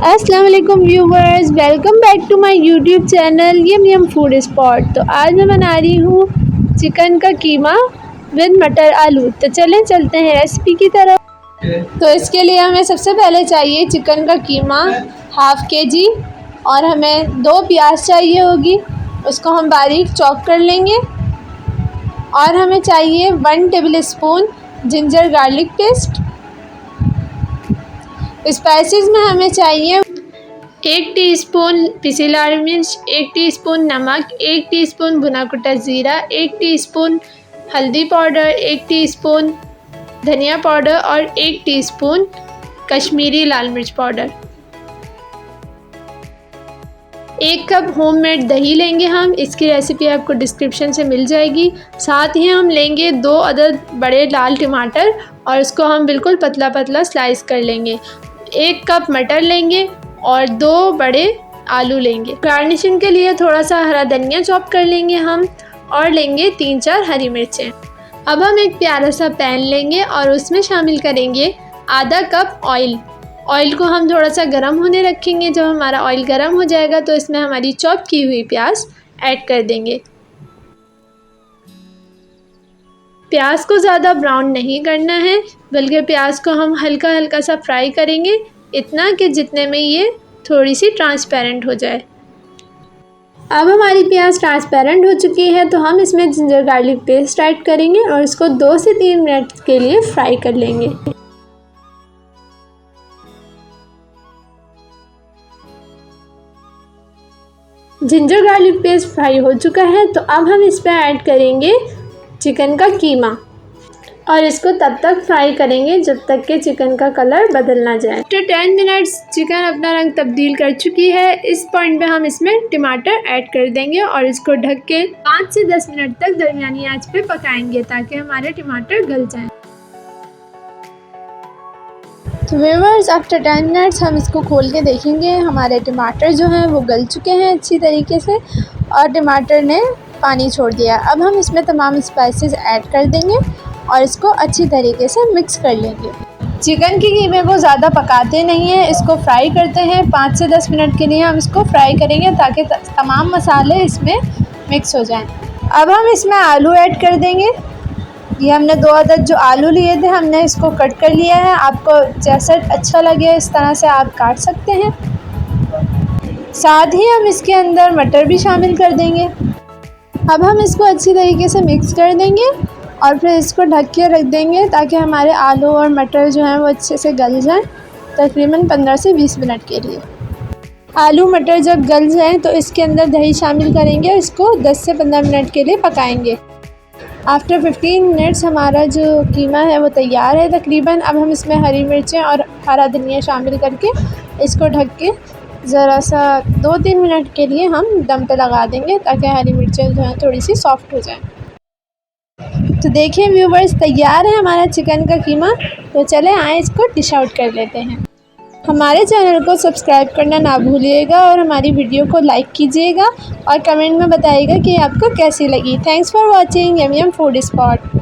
अस्सलाम वालेकुम viewers, welcome back to my YouTube channel yum yum food spot. तो आज मैं बना रही हूँ चिकन का कीमा विद मटर आलू। तो चलते हैं रेसिपी की तरफ। तो इसके लिए हमें सबसे पहले चाहिए चिकन का कीमा हाफ़ केजी, और हमें 2 प्याज चाहिए होगी, उसको हम बारीक चॉप कर लेंगे। और हमें चाहिए 1 table spoon ginger garlic paste. Spices में हमें चाहिए 1 टीस्पून पिसी लाल मिर्च, 1 टीस्पून नमक, 1 टीस्पून भुना कुटा ज़ीरा, 1 टीस्पून हल्दी पाउडर, 1 टीस्पून धनिया पाउडर और 1 टीस्पून कश्मीरी लाल मिर्च पाउडर। 1 कप होममेड दही लेंगे हम, इसकी रेसिपी आपको डिस्क्रिप्शन से मिल जाएगी। साथ ही हम लेंगे 2 अदद बड़े लाल टमाटर और उसको हम बिल्कुल पतला पतला स्लाइस कर लेंगे। 1 कप मटर लेंगे और 2 बड़े आलू लेंगे। गार्निशिंग के लिए थोड़ा सा हरा धनिया चॉप कर लेंगे हम, और लेंगे 3-4 हरी मिर्चें। अब हम एक प्यारा सा पैन लेंगे और उसमें शामिल करेंगे आधा कप ऑयल। ऑयल को हम थोड़ा सा गर्म होने रखेंगे। जब हमारा ऑयल गर्म हो जाएगा तो इसमें हमारी चॉप की हुई प्याज ऐड कर देंगे। प्याज को ज़्यादा ब्राउन नहीं करना है, बल्कि प्याज को हम हल्का हल्का सा फ्राई करेंगे, इतना कि जितने में ये थोड़ी सी ट्रांसपेरेंट हो जाए। अब हमारी प्याज ट्रांसपेरेंट हो चुकी है तो हम इसमें जिंजर गार्लिक पेस्ट ऐड करेंगे और इसको 2 से 3 मिनट के लिए फ्राई कर लेंगे। जिंजर गार्लिक पेस्ट फ्राई हो चुका है तो अब हम इस पर ऐड करेंगे चिकन का कीमा, और इसको तब तक फ्राई करेंगे जब तक कि चिकन का कलर बदल ना जाए। आफ्टर 10 मिनट्स चिकन अपना रंग तब्दील कर चुकी है। इस पॉइंट पे हम इसमें टमाटर ऐड कर देंगे और इसको ढक के 5 से 10 मिनट तक दरमियानी आंच पे पकाएंगे ताकि हमारे टमाटर गल जाएं। तो व्यूअर्स, आफ्टर 10 मिनट्स हम इसको खोल के देखेंगे। हमारे टमाटर जो हैं वो गल चुके हैं अच्छी तरीके से, और टमाटर ने पानी छोड़ दिया। अब हम इसमें तमाम स्पाइसेस ऐड कर देंगे और इसको अच्छी तरीके से मिक्स कर लेंगे। चिकन की कीमे को ज़्यादा पकाते नहीं हैं, इसको फ्राई करते हैं। 5 से 10 मिनट के लिए हम इसको फ्राई करेंगे ताकि तमाम मसाले इसमें मिक्स हो जाएं। अब हम इसमें आलू ऐड कर देंगे। ये हमने 2 अदद जो आलू लिए थे हमने इसको कट कर लिया है। आपको जैसा अच्छा लगे इस तरह से आप काट सकते हैं। साथ ही हम इसके अंदर मटर भी शामिल कर देंगे। अब हम इसको अच्छी तरीके से मिक्स कर देंगे और फिर इसको ढक के रख देंगे ताकि हमारे आलू और मटर जो हैं वो अच्छे से गल जाएं, तकरीबन 15 से 20 मिनट के लिए। आलू मटर जब गल जाएं तो इसके अंदर दही शामिल करेंगे और इसको 10 से 15 मिनट के लिए पकाएंगे। आफ्टर 15 मिनट्स हमारा जो कीमा है वो तैयार है तकरीबन। अब हम इसमें हरी मिर्चें और हरा धनिया शामिल करके इसको ढक के ज़रा सा 2-3 मिनट के लिए हम दम पे लगा देंगे ताकि हरी मिर्चें जो हैं थोड़ी सी सॉफ्ट हो जाएं। तो देखिए व्यूवर्स, तैयार है हमारा चिकन का कीमा। तो चले आए इसको डिश आउट कर लेते हैं। हमारे चैनल को सब्सक्राइब करना ना भूलिएगा और हमारी वीडियो को लाइक कीजिएगा और कमेंट में बताइएगा कि आपको कैसी लगी। Thanks for watching yum yum food spot.